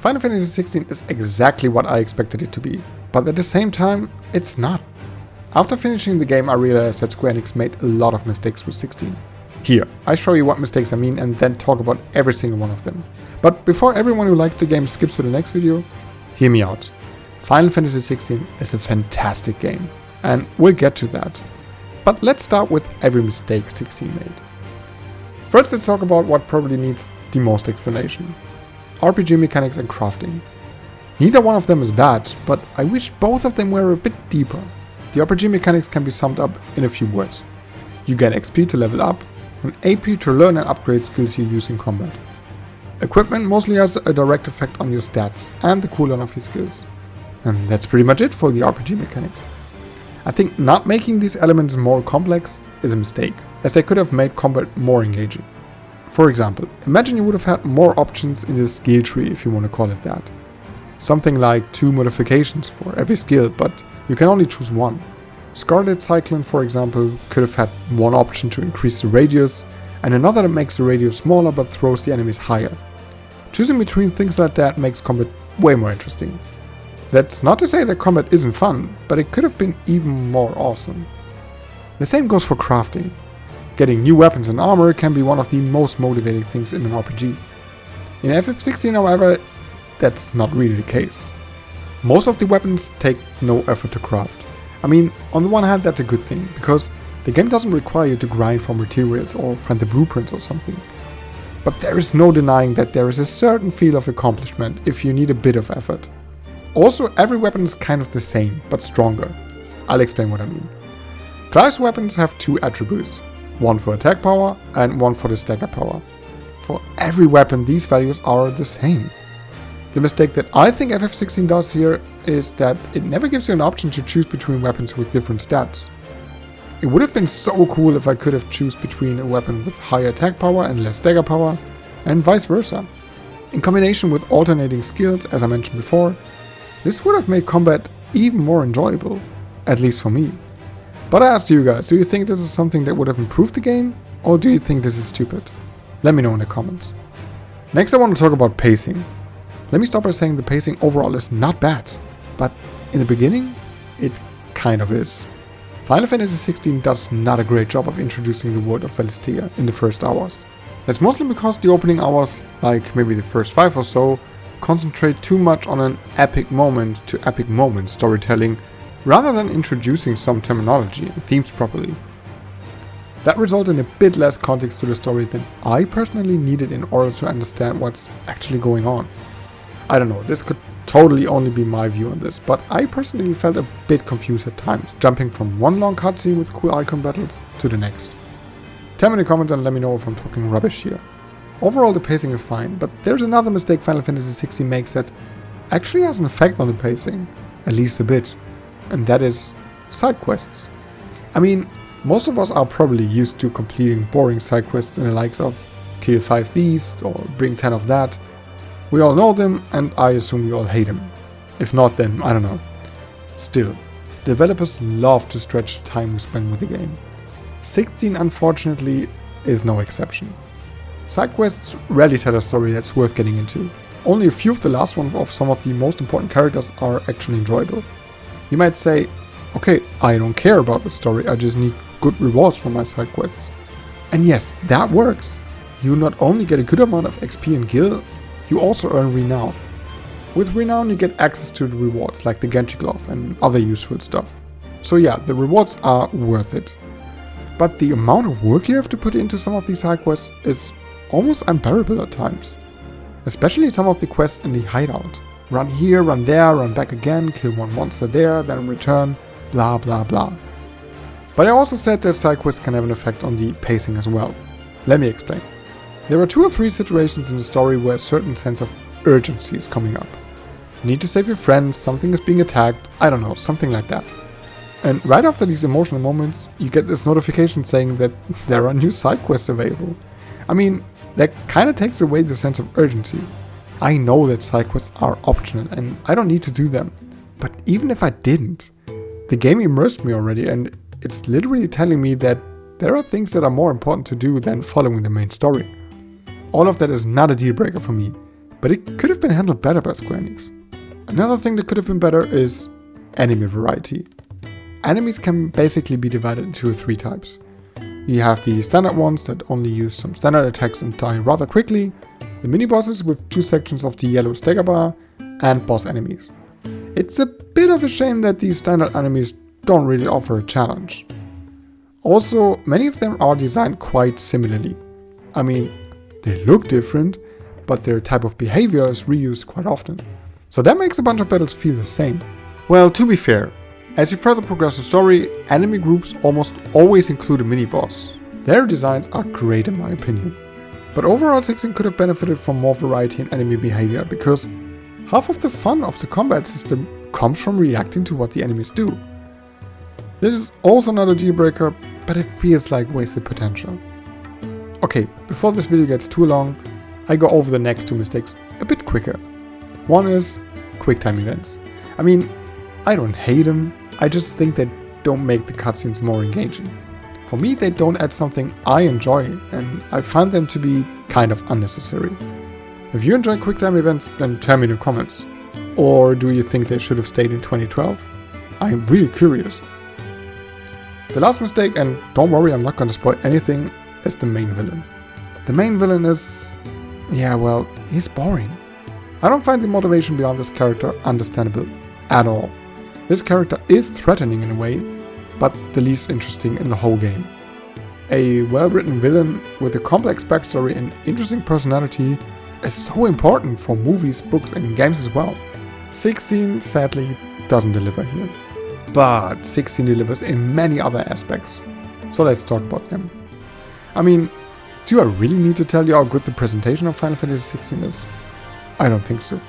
Final Fantasy XVI is exactly what I expected it to be, but at the same time, it's not. After finishing the game, I realized that Square Enix made a lot of mistakes with 16. Here, I show you what mistakes I mean and then talk about every single one of them. But before everyone who likes the game skips to the next video, hear me out. Final Fantasy XVI is a fantastic game, and we'll get to that. But let's start with every mistake 16 made. First, let's talk about what probably needs the most explanation. RPG mechanics and crafting. Neither one of them is bad, but I wish both of them were a bit deeper. The RPG mechanics can be summed up in a few words. You get XP to level up, and AP to learn and upgrade skills you use in combat. Equipment mostly has a direct effect on your stats and the cooldown of your skills. And that's pretty much it for the RPG mechanics. I think not making these elements more complex is a mistake, as they could have made combat more engaging. For example, imagine you would have had more options in the skill tree, if you want to call it that. Something like 2 modifications for every skill, but you can only choose one. Scarlet Cyclone, for example, could have had one option to increase the radius, and another that makes the radius smaller but throws the enemies higher. Choosing between things like that makes combat way more interesting. That's not to say that combat isn't fun, but it could have been even more awesome. The same goes for crafting. Getting new weapons and armor can be one of the most motivating things in an RPG. In FF16, however, that's not really the case. Most of the weapons take no effort to craft. I mean, on the one hand that's a good thing, because the game doesn't require you to grind for materials or find the blueprints or something. But there is no denying that there is a certain feel of accomplishment if you need a bit of effort. Also, every weapon is kind of the same, but stronger. I'll explain what I mean. Clive's weapons have 2 attributes. One for attack power and one for the stagger power. For every weapon these values are the same. The mistake that I think FF16 does here is that it never gives you an option to choose between weapons with different stats. It would have been so cool if I could have choose between a weapon with higher attack power and less stagger power, and vice versa. In combination with alternating skills, as I mentioned before, this would have made combat even more enjoyable, at least for me. But I asked you guys, do you think this is something that would have improved the game, or do you think this is stupid? Let me know in the comments. Next I want to talk about pacing. Let me start by saying the pacing overall is not bad, but in the beginning, it kind of is. Final Fantasy XVI does not a great job of introducing the world of Valisthea in the first hours. That's mostly because the opening hours, like maybe the first 5 or so, concentrate too much on an epic moment to epic moment storytelling, rather than introducing some terminology and themes properly. That resulted in a bit less context to the story than I personally needed in order to understand what's actually going on. I don't know, this could totally only be my view on this, but I personally felt a bit confused at times, jumping from one long cutscene with cool icon battles to the next. Tell me in the comments and let me know if I'm talking rubbish here. Overall the pacing is fine, but there's another mistake Final Fantasy XVI makes that actually has an effect on the pacing, at least a bit. And that is side quests. I mean, most of us are probably used to completing boring side quests in the likes of kill 5 these or bring 10 of that. We all know them, and I assume we all hate them. If not, then I don't know. Still, developers love to stretch the time we spend with the game. 16 unfortunately is no exception. Side quests rarely tell a story that's worth getting into. Only a few of the last ones of some of the most important characters are actually enjoyable. You might say, okay, I don't care about the story, I just need good rewards from my side quests. And yes, that works. You not only get a good amount of XP and gil, you also earn renown. With renown you get access to the rewards like the Genji Glove and other useful stuff. So yeah, the rewards are worth it. But the amount of work you have to put into some of these side quests is almost unbearable at times. Especially some of the quests in the hideout. Run here, run there, run back again, kill one monster there, then return, blah blah blah. But I also said that side quests can have an effect on the pacing as well. Let me explain. There are 2 or 3 situations in the story where a certain sense of urgency is coming up. You need to save your friends, something is being attacked, I don't know, something like that. And right after these emotional moments, you get this notification saying that there are new side quests available. I mean, that kind of takes away the sense of urgency. I know that side quests are optional and I don't need to do them. But even if I didn't, the game immersed me already, and it's literally telling me that there are things that are more important to do than following the main story. All of that is not a deal breaker for me. but it could have been handled better by Square Enix. Another thing that could have been better is enemy variety. Enemies can basically be divided into 3 types. You have the standard ones that only use some standard attacks and die rather quickly, the mini-bosses with 2 sections of the yellow stagger bar, and boss enemies. It's a bit of a shame that these standard enemies don't really offer a challenge. Also, many of them are designed quite similarly. I mean, they look different, but their type of behavior is reused quite often. So that makes a bunch of battles feel the same. Well, to be fair, as you further progress the story, enemy groups almost always include a mini-boss. Their designs are great in my opinion. But overall 16 could have benefited from more variety in enemy behavior, because half of the fun of the combat system comes from reacting to what the enemies do. This is also not a deal breaker, but it feels like wasted potential. Okay, before this video gets too long, I go over the next 2 mistakes a bit quicker. One is QuickTime events. I mean, I don't hate them, I just think they don't make the cutscenes more engaging. For me, they don't add something I enjoy, and I find them to be kind of unnecessary. If you enjoy QuickTime events, then tell me in the comments. Or do you think they should have stayed in 2012? I'm really curious. The last mistake, and don't worry, I'm not gonna spoil anything, is the main villain. The main villain is... yeah, well, he's boring. I don't find the motivation behind this character understandable at all. This character is threatening in a way, but the least interesting in the whole game. A well-written villain with a complex backstory and interesting personality is so important for movies, books and games as well. 16 sadly doesn't deliver here. But 16 delivers in many other aspects. So let's talk about them. I mean, do I really need to tell you how good the presentation of Final Fantasy 16 is? I don't think so.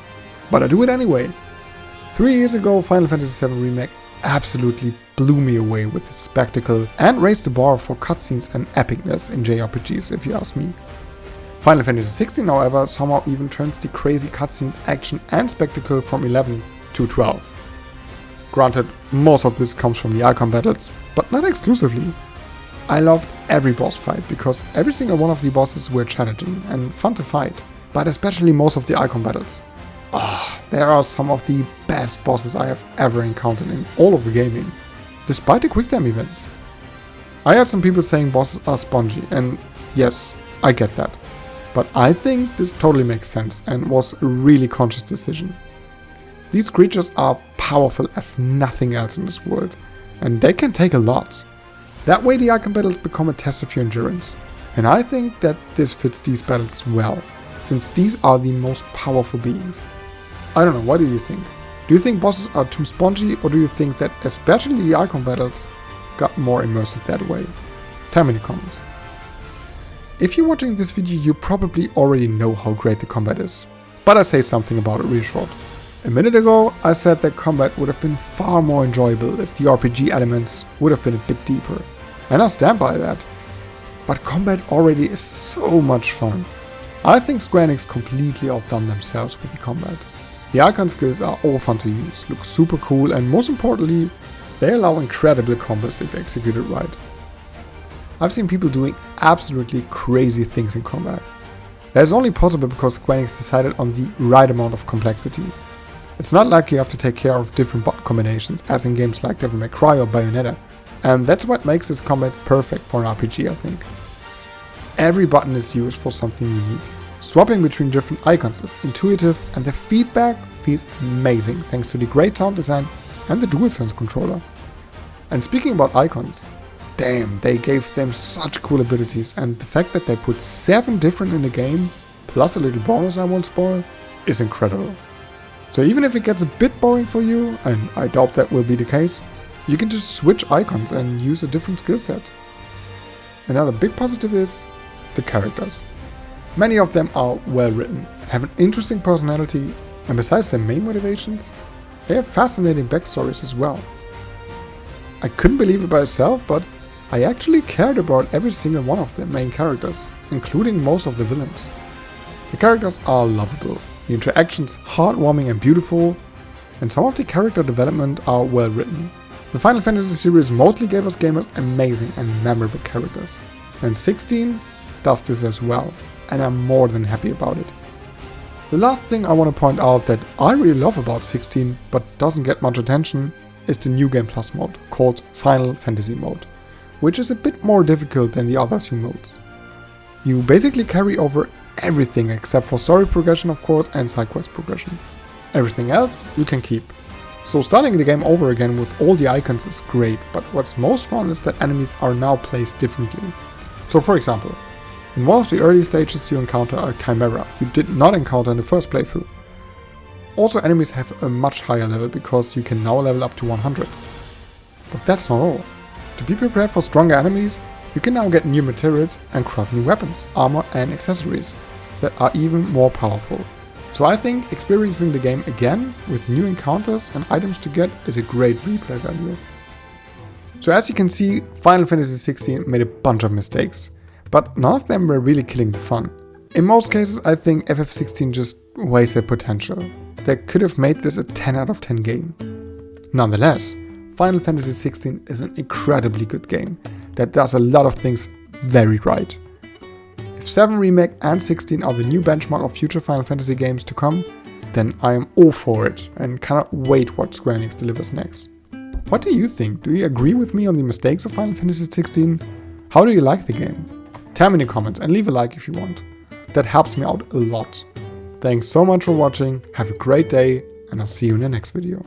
But I do it anyway. 3 years ago, Final Fantasy VII Remake absolutely blew me away with its spectacle and raised the bar for cutscenes and epicness in JRPGs, if you ask me. Final Fantasy XVI, however, somehow even turns the crazy cutscenes, action and spectacle from 11 to 12. Granted, most of this comes from the icon battles, but not exclusively. I loved every boss fight because every single one of the bosses were challenging and fun to fight, but especially most of the icon battles. There are some of the best bosses I have ever encountered in all of the gaming, despite the QuickTime events. I heard some people saying bosses are spongy, and yes, I get that. But I think this totally makes sense and was a really conscious decision. These creatures are powerful as nothing else in this world, and they can take a lot. That way the icon battles become a test of your endurance, and I think that this fits these battles well, since these are the most powerful beings. I don't know, what do you think? Do you think bosses are too spongy, or do you think that especially the icon battles got more immersive that way? Tell me in the comments. If you're watching this video, you probably already know how great the combat is, but I say something about it real short. A minute ago, I said that combat would have been far more enjoyable if the RPG elements would have been a bit deeper, and I stand by that. But combat already is so much fun. I think Square Enix completely outdone themselves with the combat. The icon skills are all fun to use, look super cool, and most importantly, they allow incredible combos if executed right. I've seen people doing absolutely crazy things in combat. That is only possible because Square Enix decided on the right amount of complexity. It's not like you have to take care of different button combinations as in games like Devil May Cry or Bayonetta, and that's what makes this combat perfect for an RPG, I think. Every button is used for something unique. Swapping between different icons is intuitive and the feedback feels amazing thanks to the great sound design and the DualSense controller. And speaking about icons, damn, they gave them such cool abilities, and the fact that they put 7 different in the game, plus a little bonus I won't spoil, is incredible. So even if it gets a bit boring for you, and I doubt that will be the case, you can just switch icons and use a different skill set. Another big positive is the characters. Many of them are well written, have an interesting personality, and besides their main motivations, they have fascinating backstories as well. I couldn't believe it by myself, but I actually cared about every single one of the main characters, including most of the villains. The characters are lovable, the interactions heartwarming and beautiful, and some of the character development are well written. The Final Fantasy series mostly gave us gamers amazing and memorable characters, and 16 does this as well, and I'm more than happy about it. The last thing I want to point out that I really love about 16 but doesn't get much attention is the New Game Plus mode called Final Fantasy mode, which is a bit more difficult than the other two modes. You basically carry over everything except for story progression of course and side quest progression. Everything else you can keep. So starting the game over again with all the icons is great, but what's most fun is that enemies are now placed differently. So for example, in one of the early stages you encounter a chimera you did not encounter in the first playthrough. Also enemies have a much higher level because you can now level up to 100. But that's not all. To be prepared for stronger enemies, you can now get new materials and craft new weapons, armor and accessories that are even more powerful. So I think experiencing the game again with new encounters and items to get is a great replay value. So as you can see, Final Fantasy XVI made a bunch of mistakes, but none of them were really killing the fun. In most cases I think FF16 just wasted potential. They could have made this a 10 out of 10 game. Nonetheless, Final Fantasy XVI is an incredibly good game that does a lot of things very right. If 7 Remake and 16 are the new benchmark of future Final Fantasy games to come, then I am all for it and cannot wait what Square Enix delivers next. What do you think? Do you agree with me on the mistakes of Final Fantasy XVI? How do you like the game? Tell me in the comments and leave a like if you want. That helps me out a lot. Thanks so much for watching, have a great day and I'll see you in the next video.